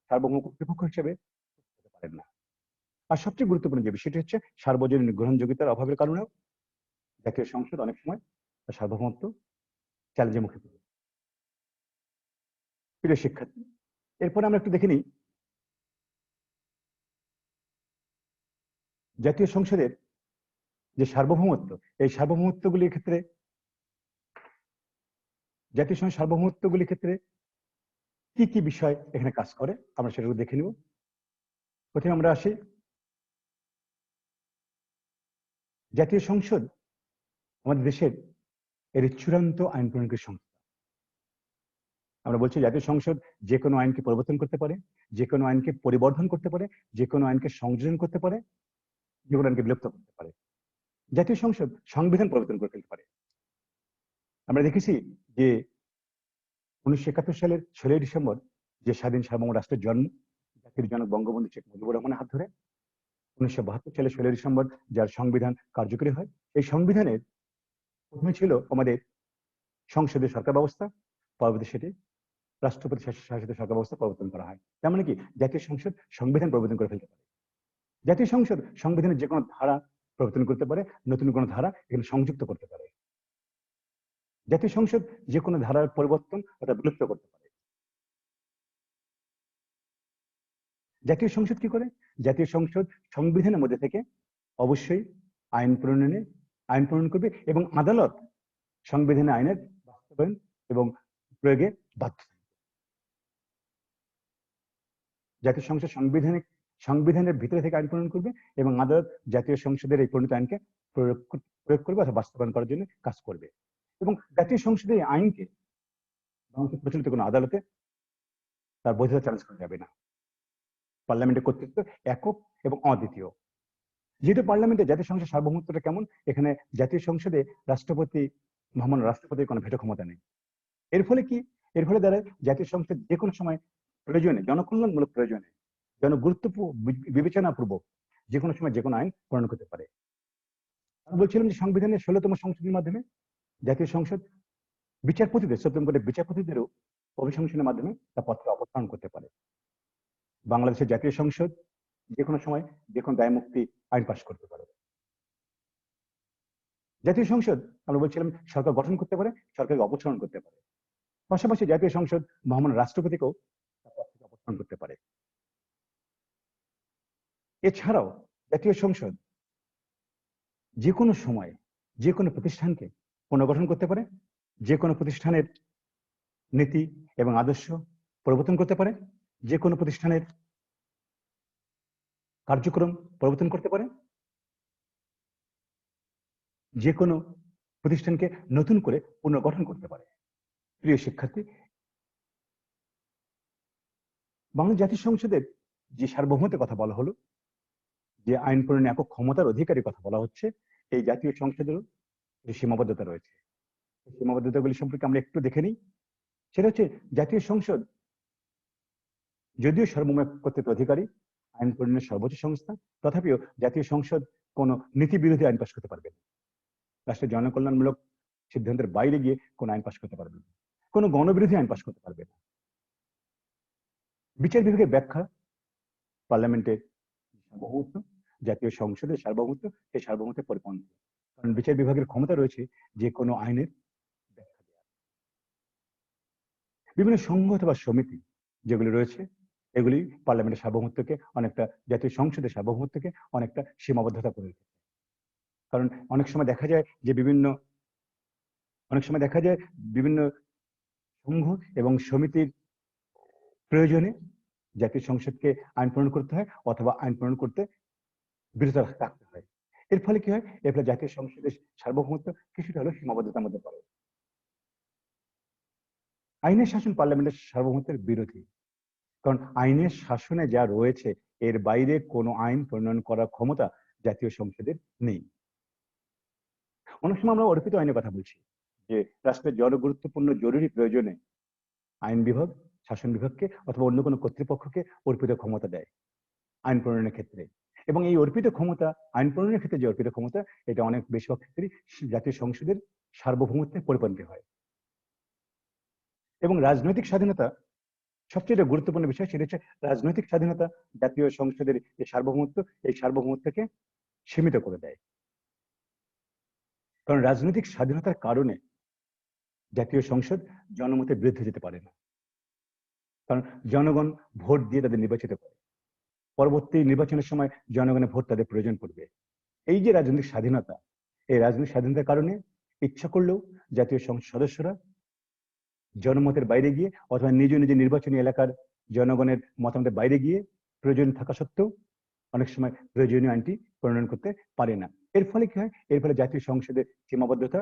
সার্বভৌম কর্তৃপক্ষ হিসেবে হতে পারেন না। আর সবচেয়ে গুরুত্বপূর্ণ যে বিষয়টি হচ্ছে সার্বজনীন গ্রহণযোগ্যতার অভাবের কারণেও জাতীয় সংসদ অনেক সময় তার সার্বভৌমত্ব চ্যালেঞ্জের মুখে পড়ে। প্রিয় শিক্ষার্থী, এরপরে আমরা একটু দেখে নিই জাতীয় সংসদের যে সার্বভৌমত্ব, এই সার্বভৌমত্বগুলির ক্ষেত্রে জাতীয় সংসদ সার্বভৌমত্বগুলির ক্ষেত্রে কি কি বিষয় এখানে কাজ করে আমরা সেগুলো দেখে নিব। প্রথমে আমরা আসি, জাতীয় সংসদ আমাদের দেশের এর চূড়ান্ত আইন প্রণয়নকারী সংস্থা। আমরা বলছি জাতীয় সংসদ যে কোনো আইনকে পরিবর্তন করতে পারে, যে কোনো আইনকে পরিবর্ধন করতে পারে, যে কোনো আইনকে সংযোজন করতে পারে, যে কোনো আইনকে বিলুপ্ত করতে পারে। জাতীয় সংসদ সংবিধান পরিবর্তন করে ফেলতে পারে। আমরা দেখেছি যে 1971 সালের 16 ডিসেম্বর যে স্বাধীন সার্বভৌম রাষ্ট্রের জন্ম জাতির জনক বঙ্গবন্ধু শেখ মুজিবুর রহমানের হাত ধরে 1972 সালের 16 ডিসেম্বর যার সংবিধান কার্যকরী হয়, এই সংবিধানের প্রথমে ছিল আমাদের সংসদীয় সরকার ব্যবস্থা, পরবর্তী সেটি রাষ্ট্রপতি শাসিত সরকার ব্যবস্থা পরিবর্তন করা হয়। তার মানে কি, জাতীয় সংসদ সংবিধান পরিবর্তন করে ফেলতে পারে। জাতীয় সংসদ সংবিধানের যে কোনো ধারা পরিবর্তন করতে পারে, নতুন কোনো ধারা এখানে সংযুক্ত করতে পারে। জাতীয় সংসদ যে কোনো ধারার পরিবর্তন অথবা বিলুপ্ত করতে পারে। জাতীয় সংসদ কি করে, জাতীয় সংসদ সংবিধানের মধ্যে থেকে অবশ্যই আইন প্রণয়ন করবে এবং আদালত সংবিধানের আইনের বাস্তবায়ন এবং প্রয়োগে বাধ্য। জাতীয় সংসদ সংবিধানের ভিতরে থেকে আইন প্রণয়ন করবে এবং আদালত জাতীয় সংসদের এই প্রণীত আইনকে প্রয়োগ করবে অথবা বাস্তবায়ন করার জন্য কাজ করবে। এবং জাতীয় সংসদের এই আইনকে প্রচলিত কোনো আদালতে তার বৈধতা চ্যালেঞ্জ করা যাবে না। পার্লামেন্টের কর্তৃত্ব একক এবং অদ্বিতীয়। যেহেতু পার্লামেন্টে জাতীয় সংসদের সার্বভৌমত্বটা কেমন, এখানে জাতীয় সংসদে মহামান্য রাষ্ট্রপতির কোনো ভেটো ক্ষমতা নেই। এর ফলে কি, এর ফলে দাঁড়ায় জাতীয় সংসদ যে কোনো সময় প্রয়োজনে, জনকল্যাণমূলক প্রয়োজনে, জনগুরুত্বপূর্ণ বিবেচনাপূর্বক যে কোনো সময় যে কোনো আইন প্রণয়ন করতে পারে। আমি বলছিলাম যে সংবিধানের 16তম সংশোধনীর মাধ্যমে জাতীয় সংসদ সুপ্রিম কোর্টের বিচারপতিদেরও অভিশংসনের মাধ্যমে তার পদকে অপসারণ করতে পারে। বাংলাদেশের জাতীয় সংসদ যে কোনো সময় যে কোনো দায়মুক্তি আইন পাশ করতে পারে। জাতীয় সংসদ আমরা বলছিলাম সরকার গঠন করতে পারে, সরকারকে অপসারণ করতে পারে। পাশাপাশি জাতীয় সংসদ মহামান্য রাষ্ট্রপতিকেও অপসারণ করতে পারে। এছাড়াও জাতীয় সংসদ যে কোনো সময় যে কোনো প্রতিষ্ঠানকে পুনর্গঠন করতে পারে, যে কোনো প্রতিষ্ঠানের নীতি এবং আদর্শ পরিবর্তন করতে পারে, যে কোনো প্রতিষ্ঠানের কার্যক্রম পরিবর্তন করতে পারে, যে কোনো প্রতিষ্ঠানকে নতুন করে পুনর্গঠন করতে পারে। প্রিয় শিক্ষার্থী, বাংলাদেশ জাতীয় সংসদের যে সার্বভৌমত্বের কথা বলা হলো, যে আইন প্রণয়ন একক ক্ষমতার অধিকারীর কথা বলা হচ্ছে, এই জাতীয় সংসদেরও সীমাবদ্ধতা রয়েছে। সীমাবদ্ধতাগুলি সম্পর্কে আমরা একটু দেখে নিই। সেটা হচ্ছে জাতীয় সংসদ যদিও সার্বভৌম কর্তৃত্বের অধিকারী, আইন প্রণয়নের সর্বোচ্চ সংস্থা, তথাপিও জাতীয় সংসদ কোনো নীতি বিরোধী আইন পাশ করতে পারবে না। রাষ্ট্রের জনকল্যাণমূলক সিদ্ধান্তের বাইরে গিয়ে কোনো আইন পাশ করতে পারবে না, কোনো গণবিরোধী আইন পাশ করতে পারবে না। বিচার বিভাগের ব্যাখ্যা পার্লামেন্টের সার্বভৌমত্ব, জাতীয় সংসদের সার্বভৌমত্ব, সেই সার্বভৌমত্বের পরিপন্থী। কারণ বিচার বিভাগের ক্ষমতা রয়েছে যে কোনো আইনের ব্যাখ্যা দেওয়া। বিভিন্ন সংঘ অথবা সমিতি যেগুলি রয়েছে এগুলি পার্লামেন্টের সার্বভৌমত্বকে অনেকটা, জাতীয় সংসদের সার্বভৌমত্বকে অনেকটা সীমাবদ্ধতা করে রেখেছে। কারণ অনেক সময় দেখা যায় যে বিভিন্ন সংঘ এবং সমিতির প্রয়োজনে জাতীয় সংসদকে আইন প্রণয়ন করতে হয় অথবা আইন প্রণয়ন করতে বিরত রাখতে হয়। এর ফলে কি হয়? এর ফলে জাতীয় সংসদের সার্বভৌমত্ব কিছুটা হলেও সীমাবদ্ধতার মধ্যে পড়ে। আইনের শাসন পার্লামেন্টের সার্বভৌমত্বের বিরোধী। কারণ আইনের শাসনে যা রয়েছে এর বাইরে কোনো আইন প্রণয়ন করার ক্ষমতা জাতীয় সংসদের নেই। অনেক সময় আমরা অর্পিত আইনের কথা বলছি, যে রাষ্ট্রের জনগুরুত্বপূর্ণ জরুরি প্রয়োজনে আইন বিভাগ শাসন বিভাগকে অথবা অন্য কোনো কর্তৃপক্ষকে অর্পিত ক্ষমতা দেয় আইন প্রণয়নের ক্ষেত্রে। এবং এই অর্পিত ক্ষমতা, আইন প্রণয়নের ক্ষেত্রে যে অর্পিত ক্ষমতা, এটা অনেক বেশিরভাগ ক্ষেত্রেই জাতীয় সংসদের সার্বভৌমত্বের পরিপন্থী হয়। এবং রাজনৈতিক স্বাধীনতা সবচেয়ে গুরুত্বপূর্ণ বিষয়, সেটা হচ্ছে রাজনৈতিক স্বাধীনতা জাতীয় সংসদের যে সার্বভৌমত্ব, এই সার্বভৌমত্বকে সীমিত করে দেয়। কারণ রাজনৈতিক স্বাধীনতার কারণে জাতীয় সংসদ জনমতের বিরুদ্ধে যেতে পারে না। কারণ জনগণ ভোট দিয়ে তাদের নির্বাচিত করে, পরবর্তী নির্বাচনের সময় জনগণের ভোট তাদের প্রয়োজন পড়বে। এই যে রাজনৈতিক স্বাধীনতা, এই রাজনৈতিক স্বাধীনতার কারণে ইচ্ছা করলেও জাতীয় সংসদ সদস্যরা জনমতের বাইরে গিয়ে অথবা নিজ নিজ নির্বাচনী এলাকার জনগণের মতামতের বাইরে গিয়ে প্রয়োজন থাকা সত্ত্বেও অনেক সময় প্রয়োজনীয় আইনটি প্রণয়ন করতে পারে না। এর ফলে কি হয়? এর ফলে জাতীয় সংসদের সীমাবদ্ধতা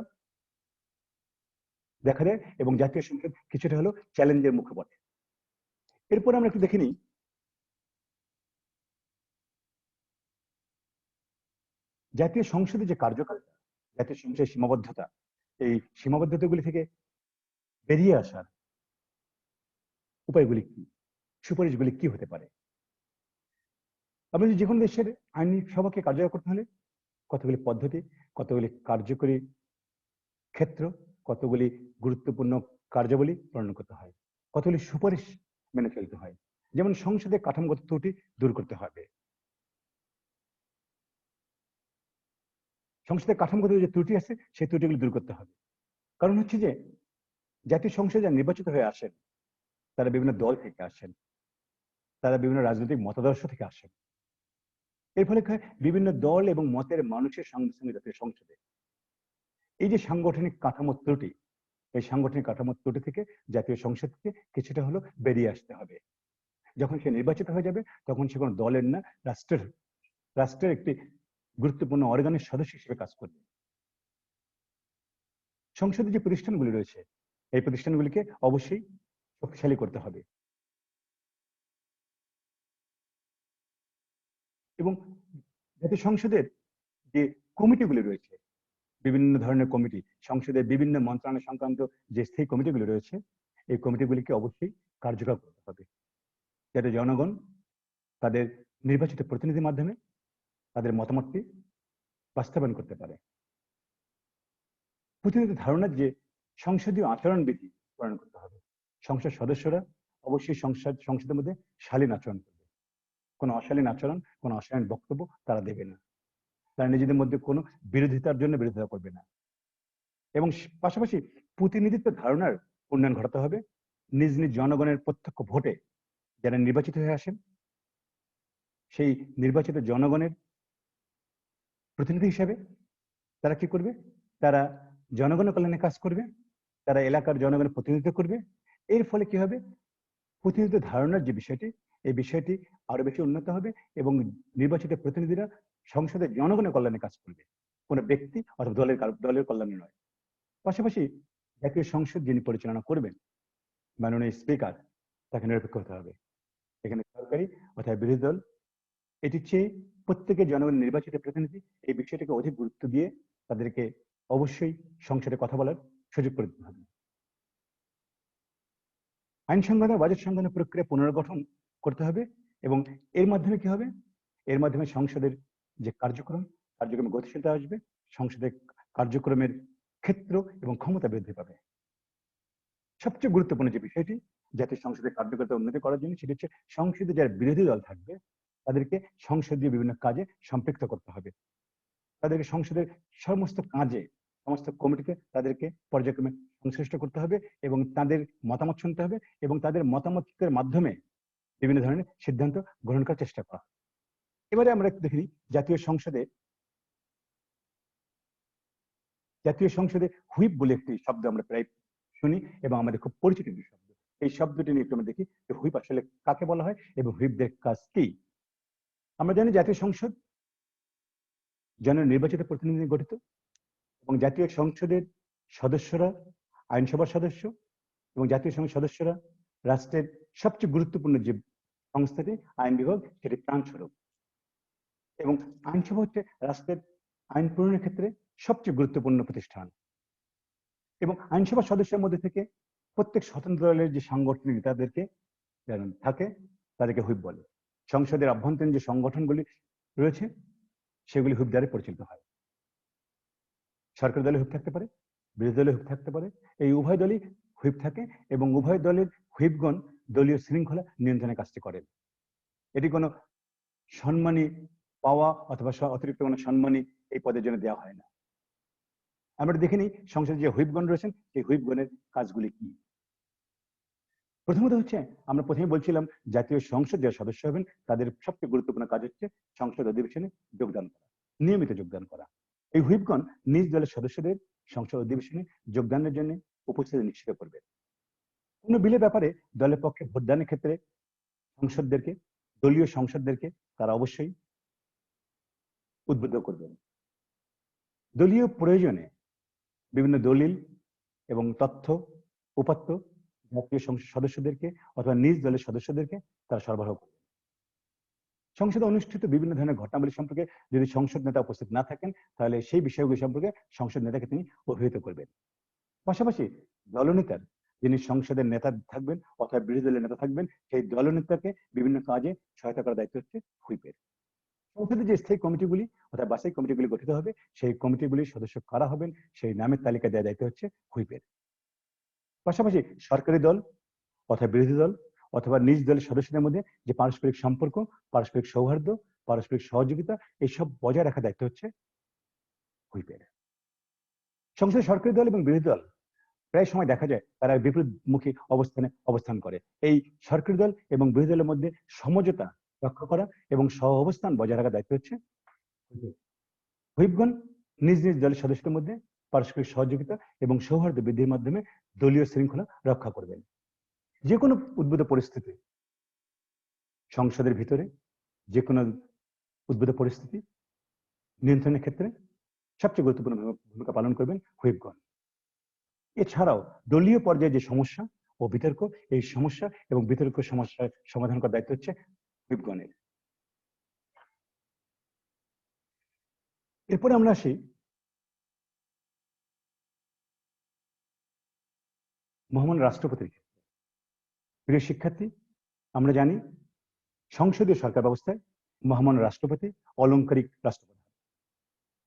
দেখা দেয় এবং জাতীয় সংসদ কিছুটা হলেও চ্যালেঞ্জের মুখে পড়ে। এরপর আমরা একটু দেখে নিই জাতীয় সংসদের যে কার্যকারিতা, জাতীয় সংসদের সীমাবদ্ধতা, এই সীমাবদ্ধতাগুলি থেকে বেরিয়ে আসার উপায়গুলি কি, সুপারিশগুলি কি হতে পারে। আমরা যে কোনো দেশের আইনি সভাকে কার্যকর করতে হলে কতগুলি পদ্ধতি, কতগুলি কার্যকরী ক্ষেত্র, কতগুলি গুরুত্বপূর্ণ কার্যাবলী প্রণয়ন করতে হয়, কতগুলি সুপারিশ মেনে চলতে হয়। যেমন সংসদে কাঠামোগত ত্রুটি দূর করতে হবে। সংসদের কাঠামোগত যে ত্রুটি আছে সেই ত্রুটিগুলি দূর করতে হবে। কারণ হচ্ছে যে জাতীয় সংসদে যারা নির্বাচিত হয়ে আসেন তারা বিভিন্ন দল থেকে আসেন, তারা বিভিন্ন রাজনৈতিক মতাদর্শ থেকে আসেন। এর ফলে বিভিন্ন দল এবং মতের মানুষের সঙ্গে সঙ্গে জাতীয় সংসদে এই যে সাংগঠনিক কাঠামো ত্রুটি, এই সাংগঠনিক কাঠামো ত্রুটি থেকে জাতীয় সংসদকে কিছুটা হলো বেরিয়ে আসতে হবে। যখন সে নির্বাচিত হয়ে যাবে তখন সে কোনো দলের না, রাষ্ট্রের একটি গুরুত্বপূর্ণ অর্গানের সদস্য হিসেবে কাজ করবে। সংসদে যে প্রতিষ্ঠানগুলি রয়েছে এই প্রতিষ্ঠানগুলিকে অবশ্যই শক্তিশালী করতে হবে। এবং জাতীয় সংসদের যে কমিটিগুলি রয়েছে, বিভিন্ন ধরনের কমিটি, সংসদের বিভিন্ন মন্ত্রণালয় সংক্রান্ত যে স্থায়ী কমিটিগুলি রয়েছে, এই কমিটিগুলিকে অবশ্যই কার্যকর করতে হবে, যাতে জনগণ তাদের নির্বাচিত প্রতিনিধির মাধ্যমে তাদের মতামতটি বাস্তবায়ন করতে পারে। প্রতিনিধি ধারণার যে সংসদীয় আচরণবিধি প্রণয়ন করতে হবে। সংসদ সদস্যরা অবশ্যই সংসদের মধ্যে শালীন আচরণ করবে, কোনো অশালীন আচরণ, কোনো অশালীন বক্তব্য তারা দেবে না। তারা নিজেদের মধ্যে কোনো বিরোধিতার জন্য বিরোধিতা করবে না। এবং পাশাপাশি প্রতিনিধিত্ব ধারণার উন্নয়ন ঘটাতে হবে। নিজ নিজ জনগণের প্রত্যক্ষ ভোটে যারা নির্বাচিত হয়ে আসেন, সেই নির্বাচিত জনগণের প্রতিনিধি হিসেবে তারা কি করবে? তারা জনগণের কল্যাণে কাজ করবে, তারা এলাকার জনগণের প্রতিনিধিত্ব করবে। এর ফলে কি হবে? প্রতিনিধিত্ব ধারণার যে বিষয়টি, এই বিষয়টি আরো বেশি উন্নত হবে এবং নির্বাচিত প্রতিনিধিরা সংসদের জনগণের কল্যাণে কাজ করবে, কোনো ব্যক্তি অথবা দলের কল্যাণে নয়। পাশাপাশি জাতীয় সংসদ যিনি পরিচালনা করবেন, মাননীয় স্পিকার, তাকে নিরপেক্ষ হতে হবে। এখানে সরকারি অথবা বিরোধী দল এটির চেয়ে প্রত্যেকের জনগণের নির্বাচিত প্রতিনিধি এই বিষয়টাকে অধিক গুরুত্ব দিয়ে তাদেরকে অবশ্যই সংসদে কথা বলার সুযোগ করে দিতে হবে। আইন সংক্রান্ত বাজেট সংক্রান্ত প্রক্রিয়া পুনর্গঠন করতে হবে এবং এর মাধ্যমে কি হবে? এর মাধ্যমে সংসদের যে কার্যক্রমে গতিশীলতা আসবে, সংসদের কার্যক্রমের ক্ষেত্র এবং ক্ষমতা বৃদ্ধি পাবে। সবচেয়ে গুরুত্বপূর্ণ যে বিষয়টি, জাতীয় সংসদের কার্যকরিতা উন্নতি করার জন্য সেটি হচ্ছে সংসদে যারা বিরোধী দল থাকবে তাদেরকে সংসদীয় বিভিন্ন কাজে সম্পৃক্ত করতে হবে। তাদেরকে সংসদের সমস্ত কাজে, সমস্ত কমিটিতে তাদেরকে পর্যায়ক্রমে সংশ্লিষ্ট করতে হবে এবং তাদের মতামত শুনতে হবে এবং তাদের মতামতের মাধ্যমে বিভিন্ন ধরনের সিদ্ধান্ত গ্রহণ করার চেষ্টা করা। এবারে আমরা একটু দেখি জাতীয় সংসদে হুইপ বলে একটি শব্দ আমরা প্রায় শুনি এবং আমাদের খুব পরিচিত একটি শব্দ। এই শব্দটি নিয়ে একটু আমরা দেখি যে হুইপ আসলে কাকে বলা হয় এবং হুইপদের কাজ কি। আমরা জানি জাতীয় সংসদ জননির্বাচিত প্রতিনিধি গঠিত এবং জাতীয় সংসদের সদস্যরা আইনসভার সদস্য এবং জাতীয় সংসদ সদস্যরা রাষ্ট্রের সবচেয়ে গুরুত্বপূর্ণ যে সংস্থাটি আইন বিভাগ সেটি প্রাণস্বরূপ এবং আইনসভা হচ্ছে রাষ্ট্রের আইন প্রণয়নের ক্ষেত্রে সবচেয়ে গুরুত্বপূর্ণ প্রতিষ্ঠান এবং আইনসভার সদস্যের মধ্যে থেকে প্রত্যেক স্বতন্ত্র দলের যে সাংগঠনিক নেতাদেরকে থাকে তাদেরকে হুইপ বলে। সংসদের অভ্যন্তরীণ যে সংগঠনগুলি রয়েছে সেগুলি হুইপ দ্বারা পরিচালিত হয়। সরকারি দলে হুইপ থাকতে পারে, বিরোধী দলে হুইপ থাকতে পারে, এই উভয় দলই হুইপ থাকে এবং উভয় দলের হুইপগণ দলীয় শৃঙ্খলা নিয়ন্ত্রণের কাজটি করেন। এটি কোনো সম্মানী পাওয়া অথবা অতিরিক্ত কোনো সম্মানী এই পদের জন্য দেওয়া হয় না। আমরা দেখে নিই সংসদে যে হুইপগণ রয়েছেন সেই হুইপগণের কাজগুলি কি। প্রথমত হচ্ছে আমরা প্রথমে বলছিলাম জাতীয় সংসদ যারা সদস্য হবেন তাদের সবচেয়ে গুরুত্বপূর্ণ কাজ হচ্ছে সংসদ অধিবেশনে যোগদান করা, নিয়মিত যোগদান করা। এই হুইপগণ নিজ দলের সদস্যদের সংসদ অধিবেশনে যোগদানের জন্য উপস্থিতি নিশ্চিত করবে। কোনো বিলের ব্যাপারে দলের পক্ষে ভোটদানের ক্ষেত্রে দলীয় সংসদদেরকে তারা অবশ্যই উদ্বুদ্ধ করবেন। দলীয় প্রয়োজনে বিভিন্ন দলিল এবং তথ্য উপাত্ত জাতীয় সংসদ সদস্যদেরকে অথবা নিজ দলের সদস্যদেরকে তারা সরবরাহ করবে। সংসদে অনুষ্ঠিত বিভিন্ন ধরনের ঘটনাবলী সম্পর্কে যদি সংসদ নেতা উপস্থিত না থাকেন তাহলে সেই বিষয়গুলি সম্পর্কে সংসদ নেতাকে তিনি অভিহিত করবেন। পাশাপাশি দলনেতার যিনি সংসদের নেতা থাকবেন অথবা বিরোধী দলের নেতা থাকবেন সেই দলনেতাকে বিভিন্ন কাজে সহায়তা করার দায়িত্ব হচ্ছে হুইপের। সংসদে যে স্থায়ী কমিটিগুলি অর্থাৎ বাছাই কমিটিগুলি গঠিত হবে সেই কমিটিগুলির সদস্য কারা হবেন সেই নামের তালিকা দেওয়ার দায়িত্ব হচ্ছে হুইপের। পাশাপাশি সরকারি দল অথবা বিরোধী দল অথবা নিজ দলের সদস্যদের মধ্যে যে পারস্পরিক সম্পর্ক, পারস্পরিক সৌহার্দ্য, পারস্পরিক সহযোগিতা এইসব বজায় রাখার দায়িত্ব হচ্ছে হুইপের। সংসদে সরকারি দল এবং বিরোধী দল প্রায় সময় দেখা যায় তারা বিপরীতমুখী অবস্থান করে। এই সরকারি দল এবং বিরোধী দলের মধ্যে সমঝোতা রক্ষা করা এবং সহ অবস্থান বজায় রাখার দায়িত্ব হচ্ছে হুইপগণ নিজ নিজ দলের সদস্যদের মধ্যে পারস্পরিক সহযোগিতা এবং সৌহার্দ্য বৃদ্ধির মাধ্যমে দলীয় শৃঙ্খলা রক্ষা করবেন। যে কোনো উদ্ভূত পরিস্থিতি সংসদের ভিতরে যে কোনো উদ্ভূত পরিস্থিতি নিয়ন্ত্রণের ক্ষেত্রে সবচেয়ে গুরুত্বপূর্ণ ভূমিকা পালন করবেন হুইপগণ। এছাড়াও দলীয় পর্যায়ে যে সমস্যা ও বিতর্ক এই সমস্যা এবং বিতর্ক সমস্যার সমাধান করার দায়িত্ব হচ্ছে হুইপগণের। এরপরে আমরা আসি মহামান্য রাষ্ট্রপতির ক্ষেত্রে। প্রিয় শিক্ষার্থী, আমরা জানি সংসদীয় সরকার ব্যবস্থায় মহামান্য রাষ্ট্রপতি অলংকারিক রাষ্ট্রপ্রধান।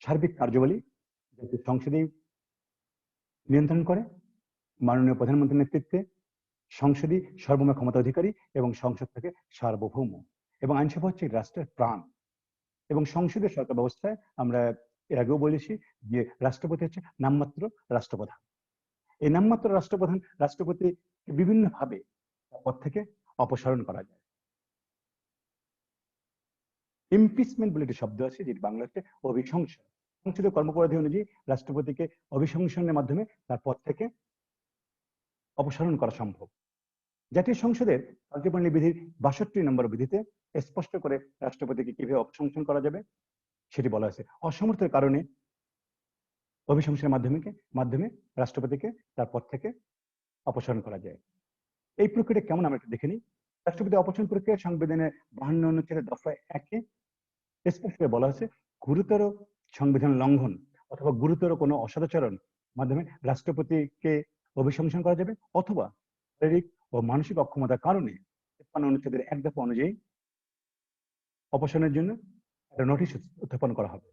সার্বিক কার্যাবলী সংসদেই নিয়ন্ত্রণ করে। মাননীয় প্রধানমন্ত্রীর নেতৃত্বে সংসদই সর্বময় ক্ষমতা অধিকারী এবং সংসদ থেকে সার্বভৌম এবং আইনসভা হচ্ছে রাষ্ট্রের প্রাণ। এবং সংসদীয় সরকার ব্যবস্থায় আমরা এর আগেও বলেছি যে রাষ্ট্রপতি হচ্ছে নামমাত্র রাষ্ট্রপ্রধান। এই নামমাত্র রাষ্ট্রপতি বিভিন্নভাবে পদ থেকে অপসারণ করা যায়। ইমপিচমেন্ট বলে একটি শব্দ আছে যেটি বাংলাতে অভিশংসন। সংসদীয় কর্মপরাধী অনুযায়ী রাষ্ট্রপতিকে অভিশংসনের মাধ্যমে তার পদ থেকে অপসারণ করা সম্ভব। জাতীয় সংসদের কার্যপ্রণালী বিধির 62 নম্বর বিধিতে স্পষ্ট করে রাষ্ট্রপতিকে কিভাবে অপসারণ করা যাবে সেটি বলা হয়েছে। অসমর্থের কারণে অভিশংসনের মাধ্যমে রাষ্ট্রপতিকে তার পদ থেকে অপসারণ করা যায়। এই প্রক্রিয়া কেমন আমরা একটু দেখে নিই। রাষ্ট্রপতি অপসারণ প্রক্রিয়া সংবিধানের 52 অনুচ্ছেদের দফা 1-এ স্পষ্ট করে বলা হয়েছে গুরুতর সংবিধান লঙ্ঘন অথবা গুরুতর কোনো অসদাচরণ মাধ্যমে রাষ্ট্রপতিকে অভিশংসন করা যাবে অথবা শারীরিক ও মানসিক অক্ষমতার কারণে 53 অনুচ্ছেদের 1 দফা অনুযায়ী অপসারণের জন্য একটা নোটিশ উত্থাপন করা হবে।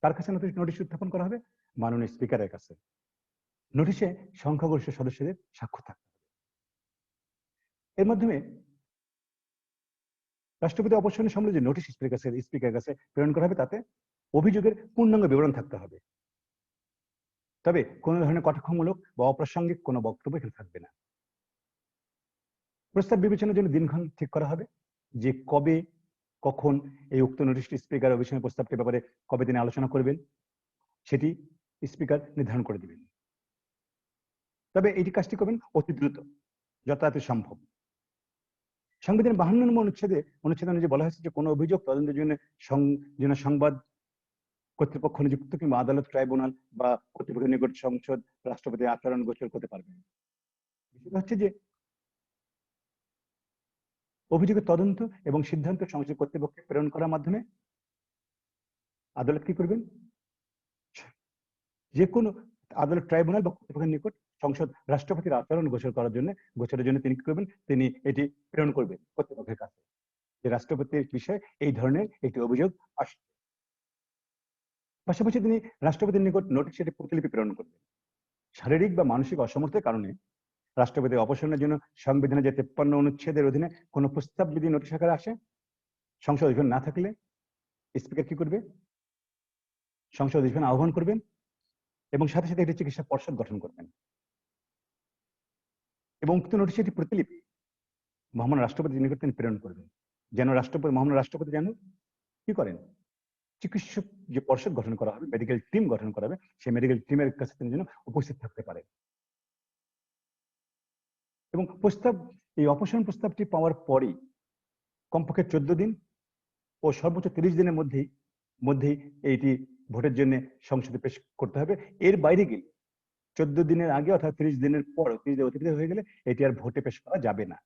কার কাছে নোটিশ উত্থাপন করা হবে? মাননীয় স্পিকারের কাছে। নোটিশে সংখ্যাগরিষ্ঠ সদস্যদের স্বাক্ষর থাকবে। এর মাধ্যমে রাষ্ট্রপতি অপসারণের সময় যে নোটিশ স্পিকারের কাছে প্রেরণ করা হবে তাতে অভিযোগের পূর্ণাঙ্গ বিবরণ থাকতে হবে, তবে কোনো ধরনের কটাক্ষমূলক বা অপ্রাসঙ্গিক কোনো বক্তব্য এখানে থাকবে না। প্রস্তাব বিবেচনার জন্য দিনক্ষণ ঠিক করা হবে, যে কবে কখন এই উক্ত নোটিশটি স্পিকার অভিশনের প্রস্তাবটির ব্যাপারে কবে তিনি আলোচনা করবেন সেটি স্পিকার নির্ধারণ করে দিবেন। তবে এই কাজটি করবেন অতি দ্রুত, যথাযথ সম্ভব। সংবিধান 52 নম্বর অনুচ্ছেদ অনুযায়ী বলা হয়েছে যে কোনো অভিযোগ তদন্তের জন্য সংবাদ কর্তৃপক্ষ নিযুক্ত কিংবা আদালত, ট্রাইব্যুনাল বা কর্তৃপক্ষের নিকট সংসদ, রাষ্ট্রপতি আচরণ গোচর করতে পারবেন। বিষয়টা হচ্ছে যে অভিযোগের তদন্ত এবং সিদ্ধান্ত সংসদ কর্তৃপক্ষকে প্রেরণ করার মাধ্যমে আদালত কি করবেন, যে কোনো আদালত, ট্রাইব্যুনাল বা কর্তৃপক্ষের নিকট সংসদ রাষ্ট্রপতির আচরণ গোচরের জন্য তিনি কি করবেন, তিনি এটি প্রেরণ করবেন কর্তৃপক্ষের কাছে, যে রাষ্ট্রপতির বিষয়ে এই ধরনের একটি অভিযোগ আসছে। পাশাপাশি তিনি রাষ্ট্রপতির নিকট নোটিশ এটি প্রতিলিপি প্রেরণ করবেন। শারীরিক বা মানসিক অসমর্থের কারণে রাষ্ট্রপতি অপসারণের জন্য সংবিধানের যে 53 অনুচ্ছেদের অধীনে কোনো প্রস্তাব যদি নোটিশ আকারে আসে, সংসদ অধিবেশন না থাকলে স্পিকার কি করবে, সংসদ অধিবেশন আহ্বান করবেন এবং সাথে সাথে একটি চিকিৎসা পর্ষদ গঠন করবেন এবং উক্ত নোটিশ এটি প্রতিলিপি মহামান্য রাষ্ট্রপতির নিকট তিনি প্রেরণ করবেন, যেন মহামান্য রাষ্ট্রপতি যেন কি করেন, চিকিৎসক যে পর্ষদ গঠন করা হবে, মেডিকেল টিম গঠন করা হবে, সেই মেডিকেল টিমের কাছে তিনি যেন উপস্থিত থাকতে পারেন। এবং এই অপসারণ প্রস্তাবটি পাওয়ার পরেই কমপক্ষে 14 দিন ও সর্বোচ্চ 30 দিনের মধ্যেই এইটি ভোটের জন্য সংসদে পেশ করতে হবে। এর বাইরে গেলে 14 দিনের আগে অর্থাৎ 30 দিনের পর, 30 দিন অতিরিক্ত হয়ে গেলে এটি আর ভোটে পেশ করা যাবে না।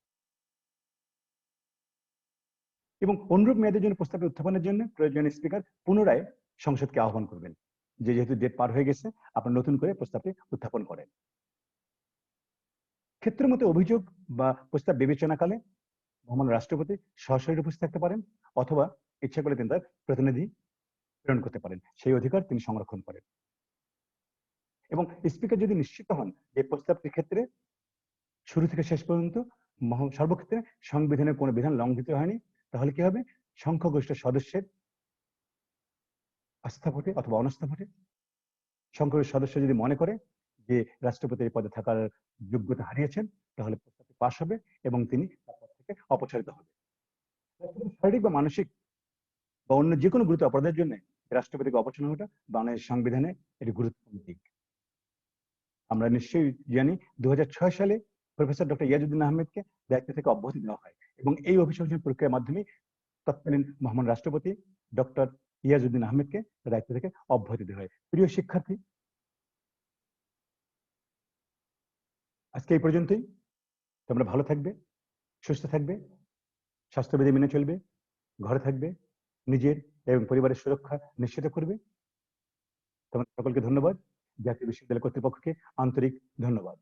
এবং অনুরূপ মেয়াদের জন্য প্রস্তাব উত্থাপনের জন্য প্রয়োজনীয় স্পিকার পুনরায় সংসদকে আহ্বান করবেন, যেহেতু ডেট পার হয়ে গেছে, আপনারা নতুন করে প্রস্তাবটি উত্থাপন করেন। ক্ষেত্র মতো অভিযোগ বা প্রস্তাব বিবেচনাকালে মহামান্য রাষ্ট্রপতি সরাসরি উপস্থিত থাকতে পারেন অথবা ইচ্ছা করলে তিনি তার প্রতিনিধি প্রেরণ করতে পারেন, সেই অধিকার তিনি সংরক্ষণ করেন। এবং স্পিকার যদি নিশ্চিত হন যে প্রস্তাবটির ক্ষেত্রে শুরু থেকে শেষ পর্যন্ত সর্বক্ষেত্রে সংবিধানের কোনো বিধান লঙ্ঘিত হয়নি, তাহলে কি হবে, সংখ্যাগরিষ্ঠ সদস্যের আস্থা ভোটে অথবা অনাস্থা ভোটে সংখ্যাগরিষ্ঠ সদস্য যদি মনে করে যে রাষ্ট্রপতি এই পদে থাকার যোগ্যতা হারিয়েছেন, তাহলে প্রস্তাবটি পাশ হবে এবং তিনি তার পদ থেকে অপসারিত হবে। শারীরিক বা মানসিক বা অন্য যে কোনো গুরুতর অপরাধের জন্য রাষ্ট্রপতিকে অপসারণ হওয়াটা বাংলাদেশ সংবিধানে একটি গুরুত্বপূর্ণ দিক। আমরা নিশ্চয়ই জানি 2006 সালে প্রফেসর ডক্টর ইয়াজউদ্দিন আহমেদকে দায়িত্ব থেকে অব্যাহতি দেওয়া হয় এবং এই অভিশংসন প্রক্রিয়ার মাধ্যমে তৎকালীন মহামান্য রাষ্ট্রপতি ডক্টর ইয়াজউদ্দিন আহমেদকে দায়িত্ব থেকে অব্যাহতি দেওয়া হয়। প্রিয় শিক্ষার্থী, আজকে এই পর্যন্তই। তোমরা ভালো থাকবে, সুস্থ থাকবে, স্বাস্থ্যবিধি মেনে চলবে, ঘরে থাকবে, নিজের এবং পরিবারের সুরক্ষা নিশ্চিত করবে। তোমাদের সকলকে ধন্যবাদ। জাতীয় বিশ্ববিদ্যালয় কর্তৃপক্ষকে আন্তরিক ধন্যবাদ।